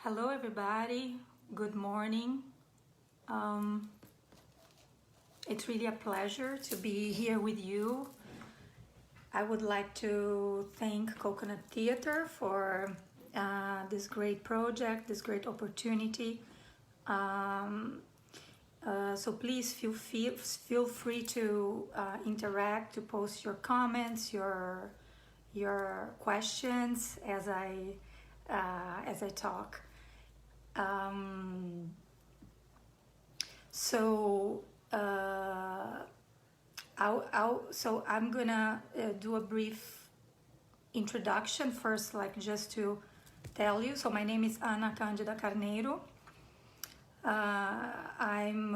Hello everybody, good morning. It's really a pleasure to be here with you. I would like to thank Coconut Theater for this great project, this great opportunity. So please feel free to interact, to post your comments, your questions as I talk. So I'm gonna do a brief introduction first, like just to tell you. So my name is Ana Candida Carneiro. I'm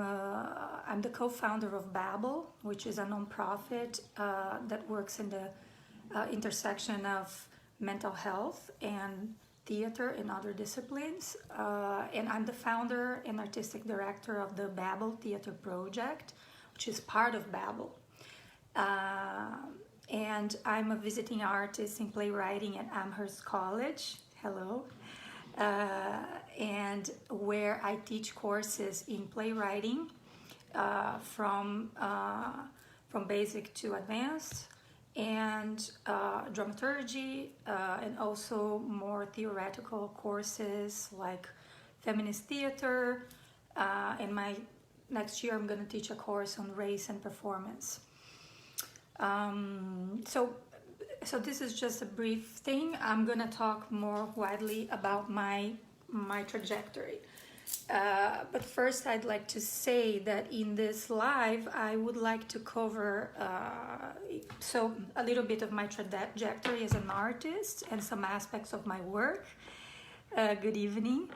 the co-founder of Babel, which is a nonprofit that works in the intersection of mental health and theater and other disciplines, and I'm the founder and artistic director of the Babel Theater Project, which is part of Babel. And I'm a visiting artist in playwriting at Amherst College. Hello. And where I teach courses in playwriting from basic to advanced, and dramaturgy, and also more theoretical courses like feminist theater, and next year I'm going to teach a course on race and performance. So this is just a brief thing. I'm going to talk more widely about my trajectory. But first I'd like to say that in this live I would like to cover a little bit of my trajectory as an artist and some aspects of my work. Good evening.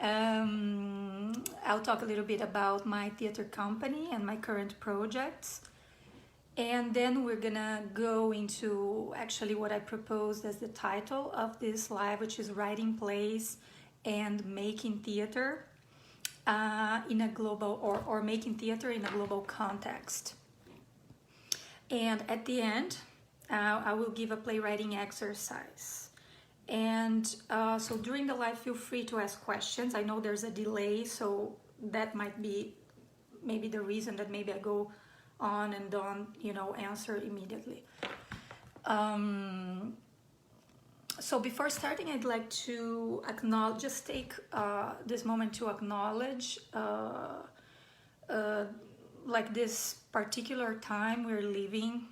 I'll talk a little bit about my theater company and my current projects. And then we're gonna go into actually what I proposed as the title of this live, which is writing plays and making theater in a global, or making theater in a global context. And at the end, I will give a playwriting exercise. And so during the live, feel free to ask questions. I know there's a delay, so that might be maybe the reason that maybe I go on and don't, answer immediately. So before starting, I'd like to acknowledge, just take this moment to acknowledge like this particular time we're living.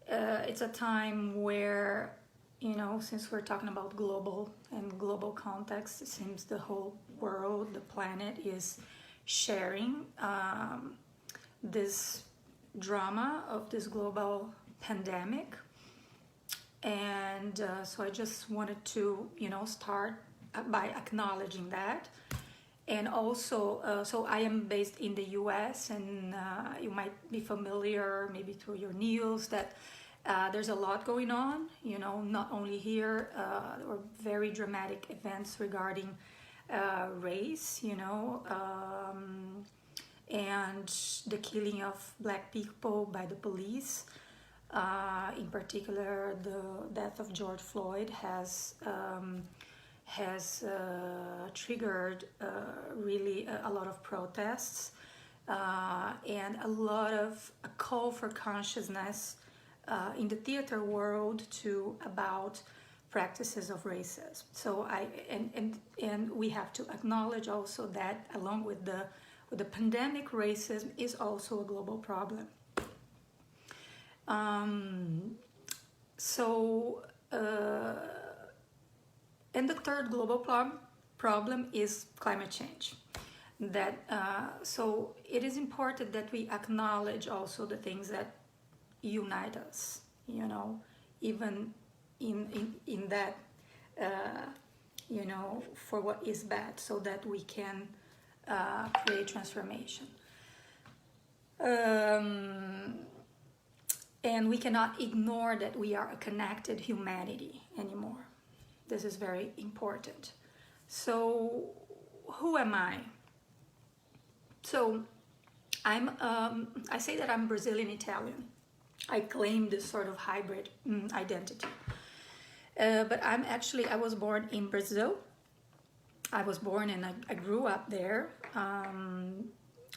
It's a time where, since we're talking about global context, it seems the whole world, the planet is sharing this drama of this global pandemic. And so I just wanted to, start by acknowledging that. And also, so I am based in the US, and you might be familiar maybe through your news that there's a lot going on, not only here, or very dramatic events regarding race, and the killing of Black people by the police. In particular, the death of George Floyd has triggered really a lot of protests, and a call for consciousness in the theater world about practices of racism. So and we have to acknowledge also that along with the pandemic, racism is also a global problem. And the third global problem is climate change. So it is important that we acknowledge also the things that unite us, even in that, for what is bad, so that we can create transformation. And we cannot ignore that we are a connected humanity anymore. This is very important. So who am I? So I say that I'm Brazilian Italian. I claim this sort of hybrid identity. But I was born in Brazil. I was born and I grew up there.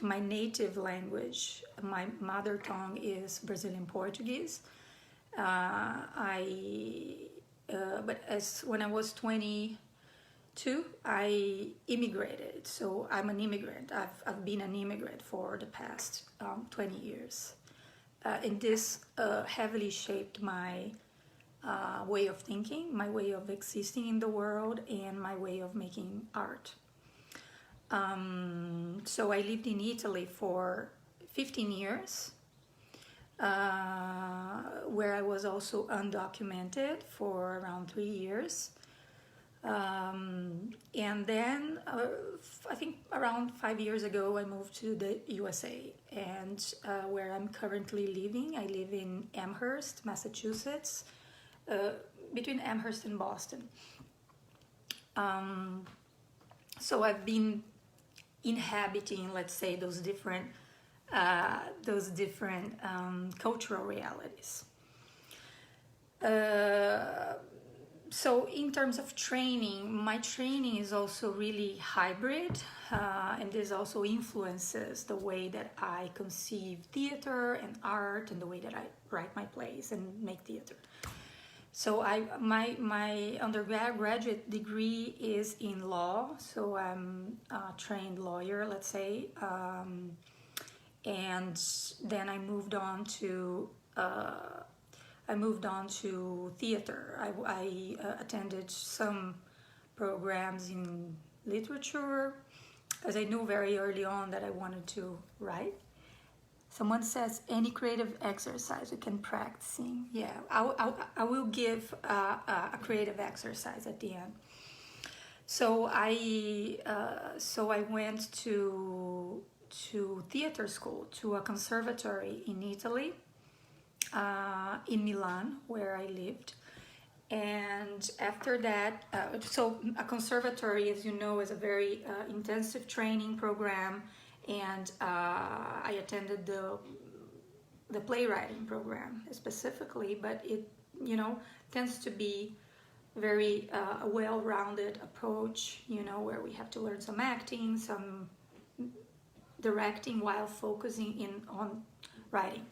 My native language, my mother tongue is Brazilian Portuguese. But when I was 22, I immigrated. So I'm an immigrant. I've been an immigrant for the past 20 years. And this heavily shaped my way of thinking, my way of existing in the world, and my way of making art. So I lived in Italy for 15 years, where I was also undocumented for around 3 years. And then I think around 5 years ago, I moved to the USA, and where I'm currently living, I live in Amherst, Massachusetts, between Amherst and Boston. So I've been inhabiting, let's say, those different cultural realities. So in terms of training, my training is also really hybrid, and this also influences the way that I conceive theater and art, and the way that I write my plays and make theater. So my undergraduate degree is in law, so I'm a trained lawyer, let's say, and then I moved on to theater. I attended some programs in literature, because I knew very early on that I wanted to write. Someone says any creative exercise you can practice. Yeah, I will give a creative exercise at the end. So I went to theater school, to a conservatory in Italy, in Milan, where I lived. And after that, so a conservatory, as you know, is a very intensive training program. And I attended the playwriting program specifically, but it, tends to be very a well-rounded approach, where we have to learn some acting, some directing, while focusing on writing.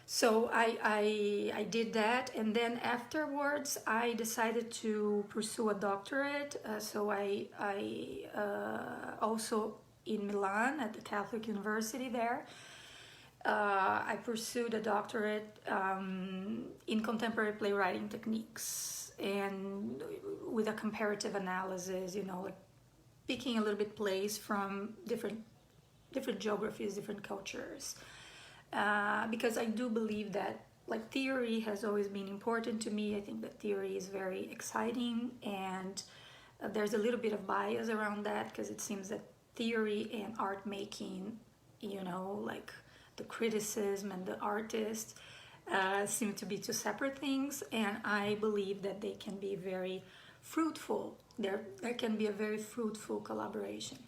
So I did that, and then afterwards I decided to pursue a doctorate. So I also in Milan at the Catholic University there, I pursued a doctorate in contemporary playwriting techniques, and with a comparative analysis, like picking a little bit plays from different geographies, different cultures. Because I do believe that theory has always been important to me. I think that theory is very exciting, and there's a little bit of bias around that, because it seems that theory and art making, the criticism and the artist seem to be two separate things, and I believe that they can be very fruitful. There can be a very fruitful collaboration.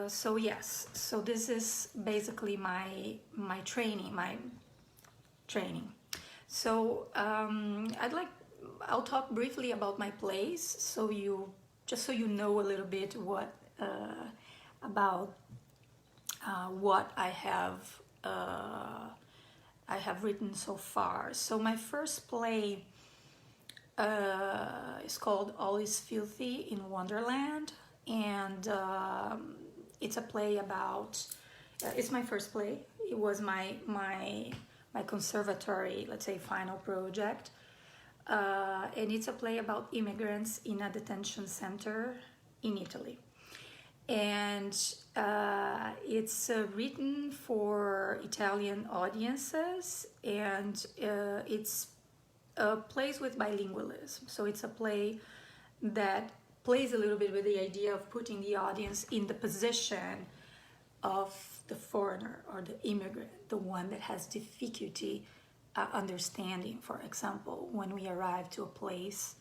So yes, so this is basically my training. So I'll talk briefly about my plays, so you know a little bit about what I have written so far. So my first play is called All is Filthy in Wonderland, and it's a play about, it's my first play. It was my conservatory, let's say, final project, and it's a play about immigrants in a detention center in Italy, and it's written for Italian audiences, and it's plays with bilingualism. So it's a play that plays a little bit with the idea of putting the audience in the position of the foreigner or the immigrant, the one that has difficulty understanding. For example, when we arrive to a place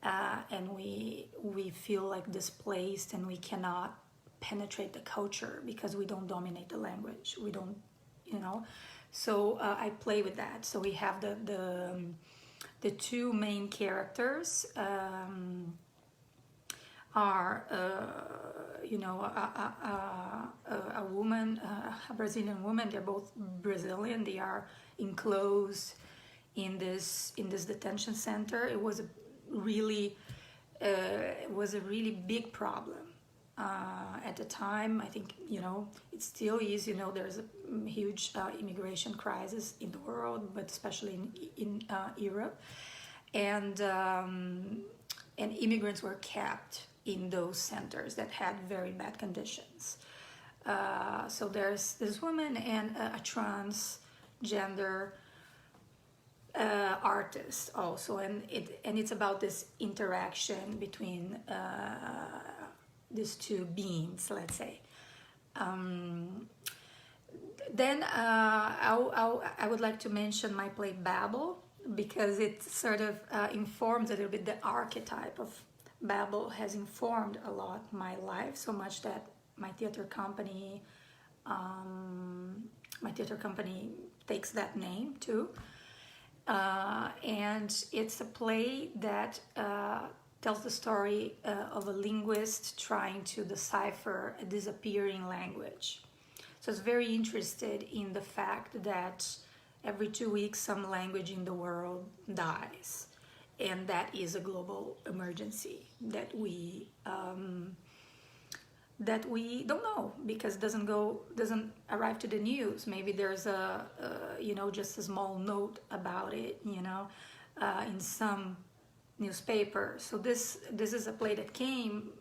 and we feel displaced, and we cannot penetrate the culture because we don't dominate the language. We don't, you know. So I play with that. So we have the two main characters are you know, a woman, a Brazilian woman. They're both Brazilian. They are enclosed in this detention center. It was a really big problem at the time. I think, you know, it still is. You know, there's a huge immigration crisis in the world, but especially in Europe, and immigrants were kept in those centers that had very bad conditions. So there's this woman and a transgender artist also, and it's about this interaction between these two beings, let's say. Then I would like to mention my play Babel, because it sort of informs a little bit. The archetype of Babel has informed a lot my life, so much that my theater company takes that name too. And it's a play that tells the story of a linguist trying to decipher a disappearing language. So it's very interested in the fact that every 2 weeks some language in the world dies, and that is a global emergency that we don't know, because it doesn't arrive to the news. Maybe there's a you know, just a small note about it, you know, in some newspaper. So this is a play that came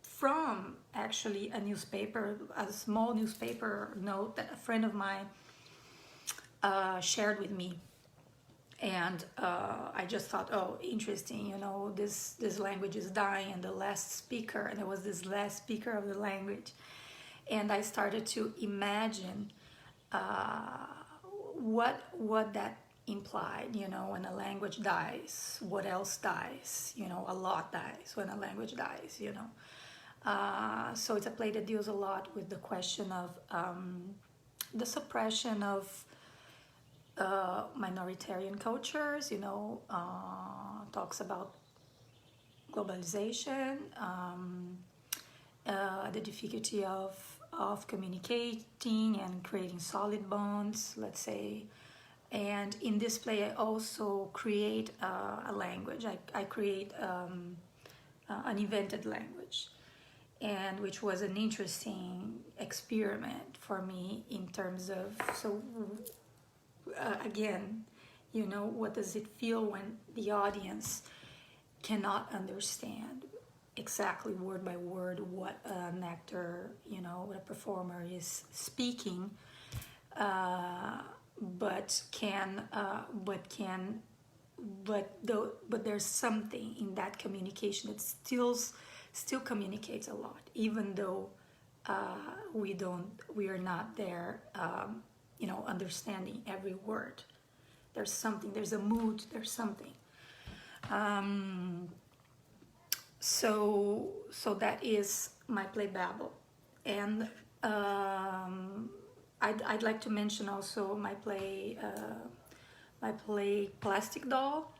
from actually a newspaper, a small newspaper note that a friend of mine shared with me. And I just thought, oh, interesting, you know, this language is dying, and the last speaker, and there was this last speaker of the language. And I started to imagine what that implied, you know, when a language dies, what else dies, you know, a lot dies when a language dies, you know. So it's a play that deals a lot with the question of the suppression of minoritarian cultures, you know, talks about globalization, the difficulty of communicating and creating solid bonds, let's say. And in this play, I also create a language. I create an invented language, and which was an interesting experiment for me in terms of, so again, you know, what does it feel when the audience cannot understand exactly word by word what an actor, you know, what a performer is speaking, but there's something in that communication that still communicates a lot, even though we are not there, you know, understanding every word. There's something, there's a mood, there's something. So that is my play Babel. And I'd like to mention also my play Plastic Doll,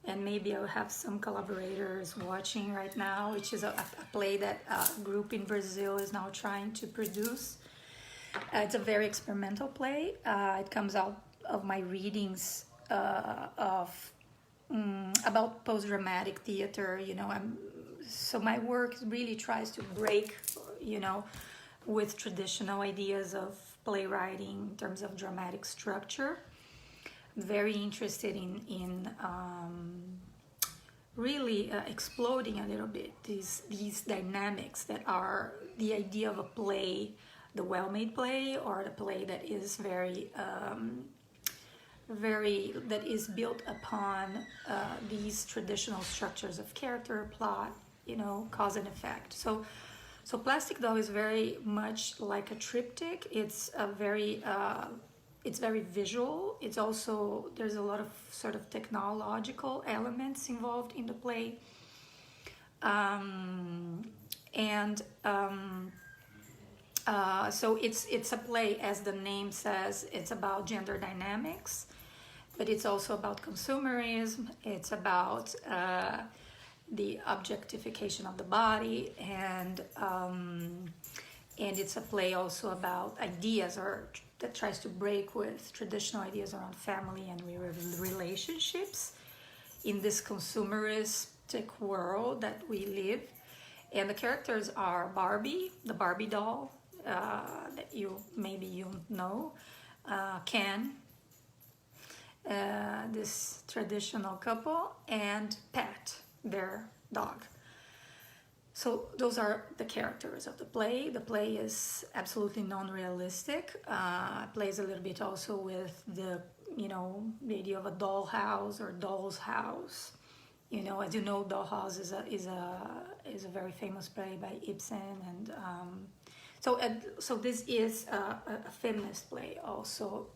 and maybe I'll have some collaborators watching right now, which is a play that a group in Brazil is now trying to produce. It's a very experimental play. It comes out of my readings about post-dramatic theater. You know, so my work really tries to break, you know, with traditional ideas of playwriting in terms of dramatic structure. I'm very interested in really exploding a little bit these dynamics that are the idea of a play, the well-made play, or the play that is that is built upon these traditional structures of character, plot, you know, cause and effect. So Plastic Doll is very much like a triptych. It's very visual. It's also, there's a lot of sort of technological elements involved in the play. And so it's a play, as the name says. It's about gender dynamics, but it's also about consumerism. It's about the objectification of the body, and it's a play also about ideas, or that tries to break with traditional ideas around family and relationships in this consumeristic world that we live. And the characters are Barbie, the Barbie doll, that maybe you know, Ken, this traditional couple, and Pat, their dog. So those are the characters of the play. The play is absolutely non-realistic. Plays a little bit also with the idea of a dollhouse or doll's house. As you know, Dollhouse is a very famous play by Ibsen, and so this is a feminist play also,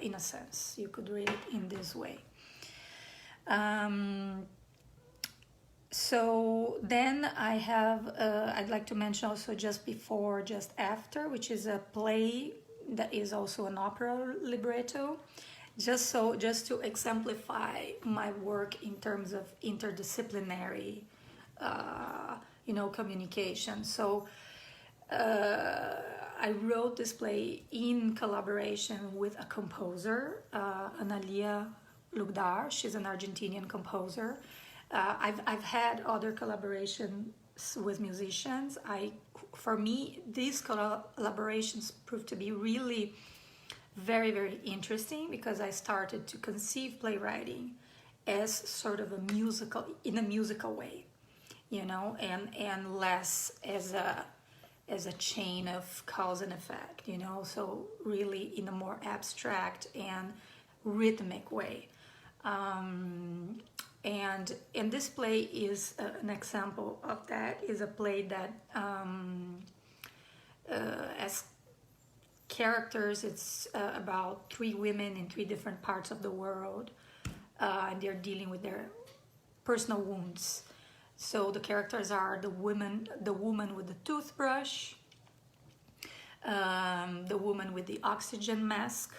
in a sense. You could read it in this way. So then I have, I'd like to mention also Just Before, Just After, which is a play that is also an opera libretto. Just to exemplify my work in terms of interdisciplinary, communication. So I wrote this play in collaboration with a composer, Analia Lugdar. She's an Argentinian composer. I've had other collaborations with musicians. For me, these collaborations proved to be really very, very interesting, because I started to conceive playwriting as sort of in a musical way, and less as a chain of cause and effect, so really in a more abstract and rhythmic way. And this play is an example of that. Is a play that as characters, it's about three women in three different parts of the world, and they're dealing with their personal wounds. So the characters are the woman with the toothbrush, the woman with the oxygen mask,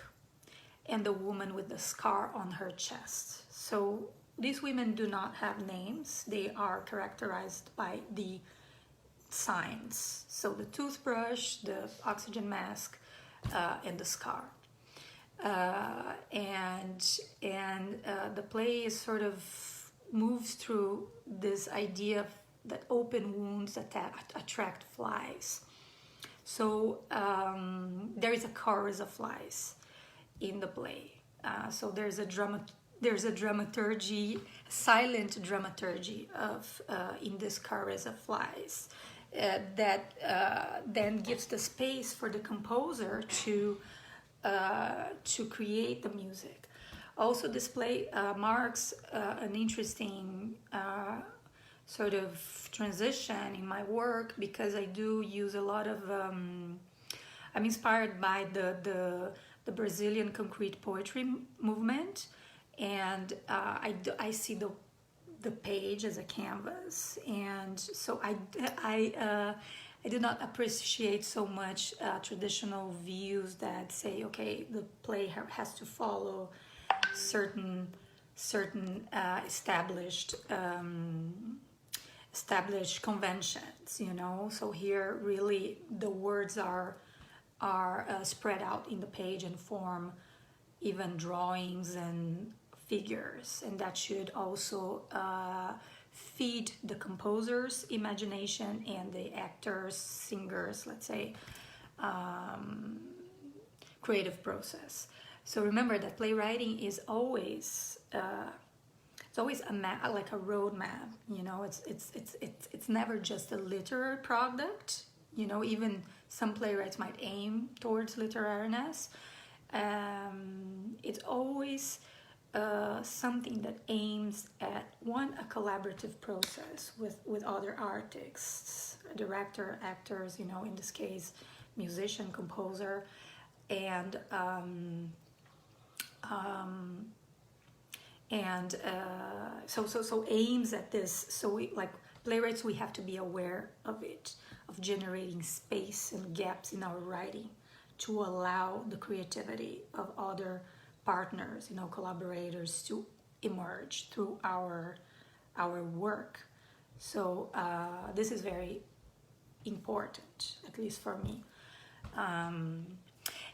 and the woman with the scar on her chest. So these women do not have names. They are characterized by the signs. So the toothbrush, the oxygen mask, and the scar. And the play is sort of moves through this idea that open wounds attract flies. So there is a chorus of flies in the play. So there's a dramaturgy, silent dramaturgy of in this chorus of flies that then gives the space for the composer to create the music. Also, this play marks an interesting sort of transition in my work, because I do use a lot of I'm inspired by the Brazilian concrete poetry movement, and I see the page as a canvas, and so I do not appreciate so much traditional views that say, okay, the play has to follow certain established conventions, So here, really, the words are spread out in the page and form even drawings and figures, and that should also feed the composer's imagination and the actors, singers, let's say, creative process. So remember that playwriting is always it's always a map, like a roadmap. It's never just a literary product. Even some playwrights might aim towards literariness. It's always something that aims at a collaborative process with other artists, director, actors, in this case, musician, composer, and so aims at this. So we, like, playwrights, we have to be aware of it, of generating space and gaps in our writing to allow the creativity of other partners, collaborators to emerge through our work. So this is very important, at least for me.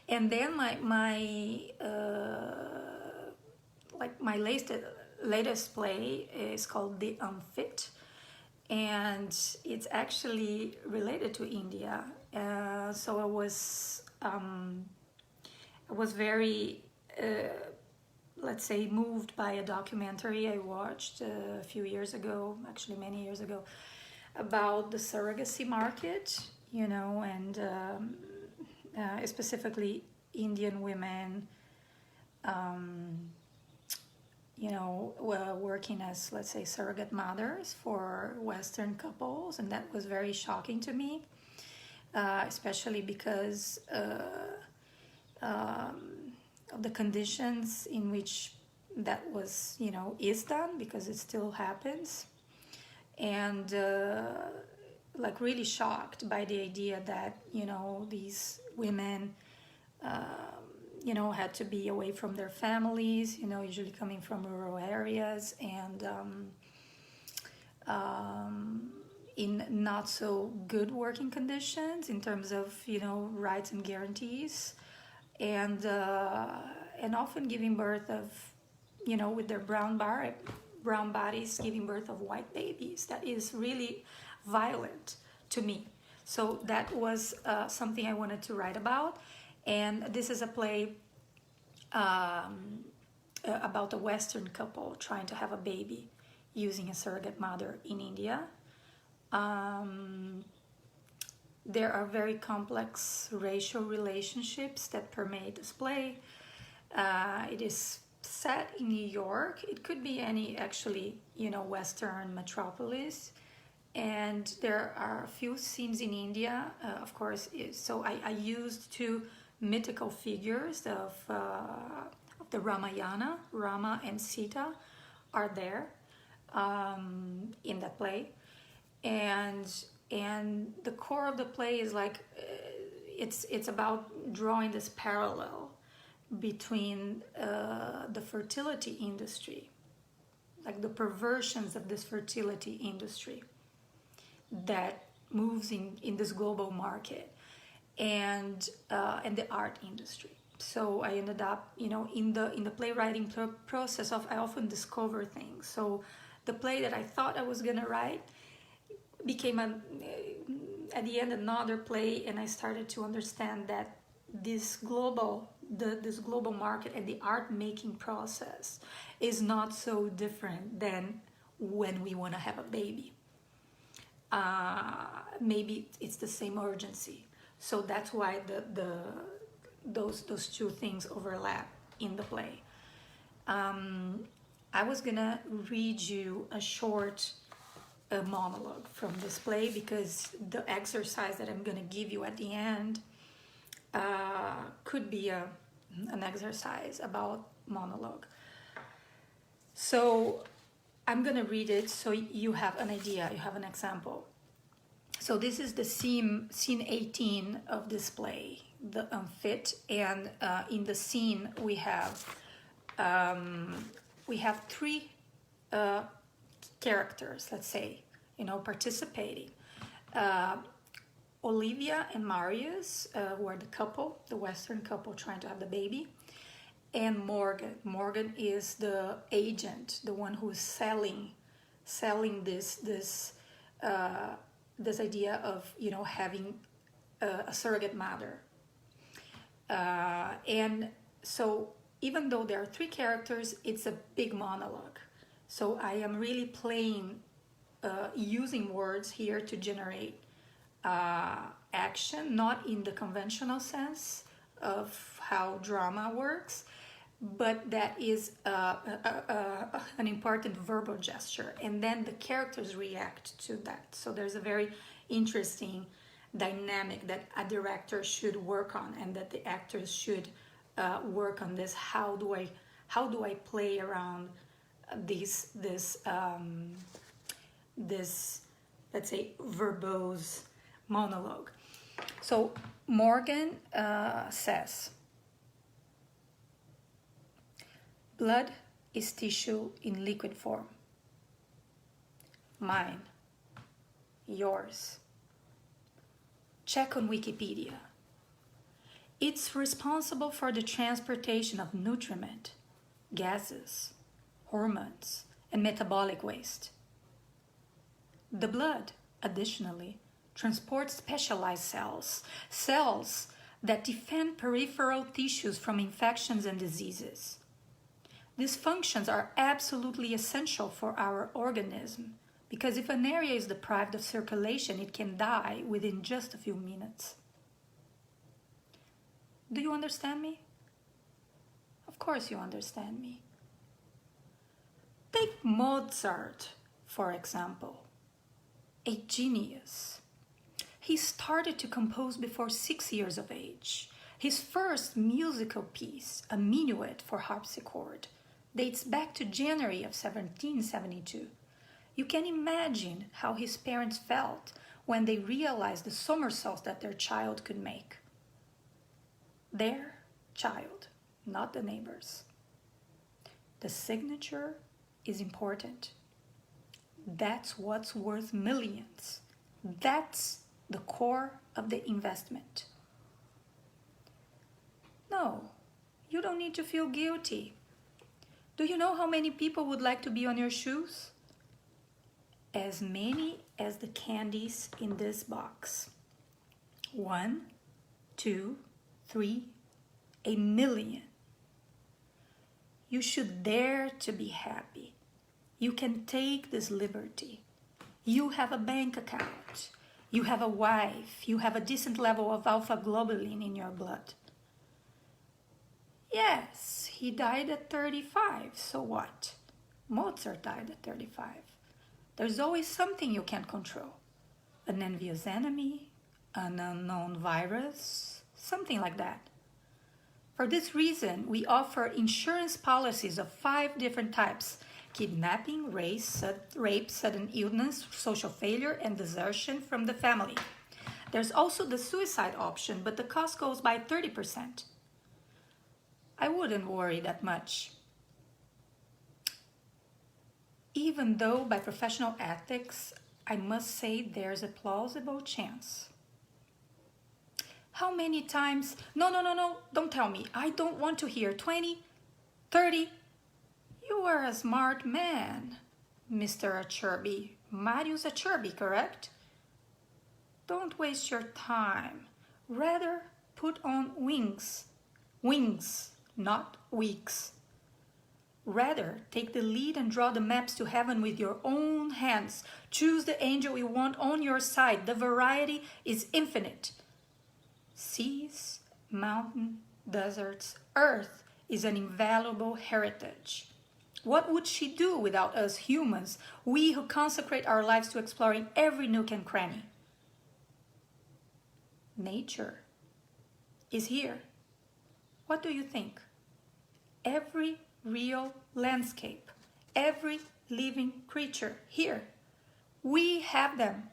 And then my latest play is called The Unfit, and it's actually related to India. So I was very, let's say, moved by a documentary I watched a few years ago, actually many years ago, about the surrogacy market, and specifically Indian women, working as, let's say, surrogate mothers for Western couples, and that was very shocking to me, especially because of the conditions in which that was, is done, because it still happens, and really shocked by the idea that, these women had to be away from their families, usually coming from rural areas, and in not so good working conditions in terms of, rights and guarantees, and often giving birth of, with their brown bodies, giving birth of white babies. That is really violent to me. So that was something I wanted to write about. And this is a play about a Western couple trying to have a baby using a surrogate mother in India. There are very complex racial relationships that permeate this play. It is set in New York. It could be any, actually, Western metropolis. And there are a few scenes in India, of course. So I used two mythical figures of the Ramayana. Rama and Sita are there in that play, and the core of the play is like it's about drawing this parallel between the fertility industry, like the perversions of this fertility industry that moves in this global market, and the art industry. So I ended up, in the playwriting process I often discover things. So the play that I thought I was gonna write became at the end another play, and I started to understand that this global market and the art making process is not so different than when we want to have a baby. Maybe it's the same urgency. So that's why those two things overlap in the play. I was gonna read you a short monologue from this play, because the exercise that I'm gonna give you at the end could be an exercise about monologue. So I'm gonna read it so you have an idea, you have an example. So this is the scene 18 of this play, The Unfit, and in the scene we have three characters, let's say, participating. Olivia and Marius, who are the couple, the Western couple trying to have the baby, and Morgan. Morgan is the agent, the one who is selling this idea of having a surrogate mother. And so even though there are three characters, it's a big monologue. So I am really playing, using words here to generate action, not in the conventional sense of how drama works, but that is an important verbal gesture, and then the characters react to that. So there's a very interesting dynamic that a director should work on, and that the actors should work on this. How do I play around this let's say, verbose monologue. So Morgan says, blood is tissue in liquid form. Mine, yours. Check on Wikipedia. It's responsible for the transportation of nutriment, gases, hormones, and metabolic waste. The blood, additionally, transports specialized cells that defend peripheral tissues from infections and diseases. These functions are absolutely essential for our organism because if an area is deprived of circulation, it can die within just a few minutes. Do you understand me? Of course you understand me. Take Mozart, for example, a genius. He started to compose before 6 years of age. His first musical piece, a minuet for harpsichord, dates back to January of 1772. You can imagine how his parents felt when they realized the somersaults that their child could make. Their child, not the neighbors. The signature is important. That's what's worth millions. That's the core of the investment. No, you don't need to feel guilty. Do you know how many people would like to be on your shoes? As many as the candies in this box. 1, 2, 3, 1 million. You should dare to be happy. You can take this liberty. You have a bank account. You have a wife. You have a decent level of alpha globulin in your blood. Yes, he died at 35, so what? Mozart died at 35. There's always something you can't control. An envious enemy, an unknown virus, something like that. For this reason, we offer insurance policies of 5 different types: kidnapping, rape, sudden illness, social failure, and desertion from the family. There's also the suicide option, but the cost goes by 30%. I wouldn't worry that much. Even though by professional ethics, I must say there's a plausible chance. How many times? No, don't tell me. I don't want to hear 20, 30. You are a smart man, Mr. Achirby. Marius Achirby, correct? Don't waste your time. Rather, put on wings. Wings, not weeks. Rather, take the lead and draw the maps to heaven with your own hands. Choose the angel you want on your side. The variety is infinite. Seas, mountains, deserts, earth is an invaluable heritage. What would she do without us humans, we who consecrate our lives to exploring every nook and cranny? Nature is here. What do you think? Every real landscape, every living creature here, we have them.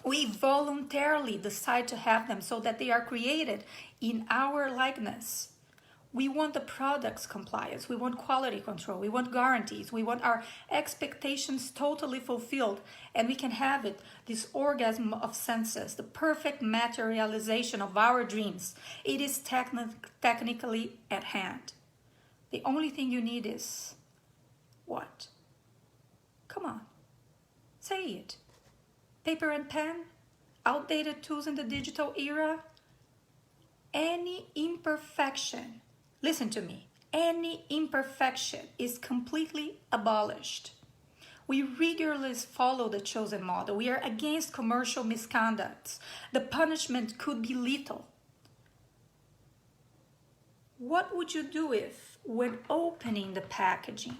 We voluntarily decide to have them so that they are created in our likeness. We want the product's compliance. We want quality control. We want guarantees. We want our expectations totally fulfilled. And we can have it, this orgasm of senses, the perfect materialization of our dreams. It is technically at hand. The only thing you need is what? Come on, say it. Paper and pen? Outdated tools in the digital era? Any imperfection, listen to me, any imperfection is completely abolished. We rigorously follow the chosen model. We are against commercial misconducts. The punishment could be lethal. What would you do if, when opening the packaging,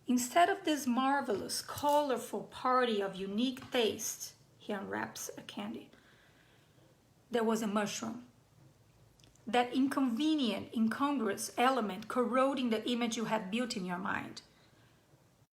instead of this marvelous, colorful party of unique taste, he unwraps a candy, there was a mushroom? That inconvenient, incongruous element corroding the image you had built in your mind.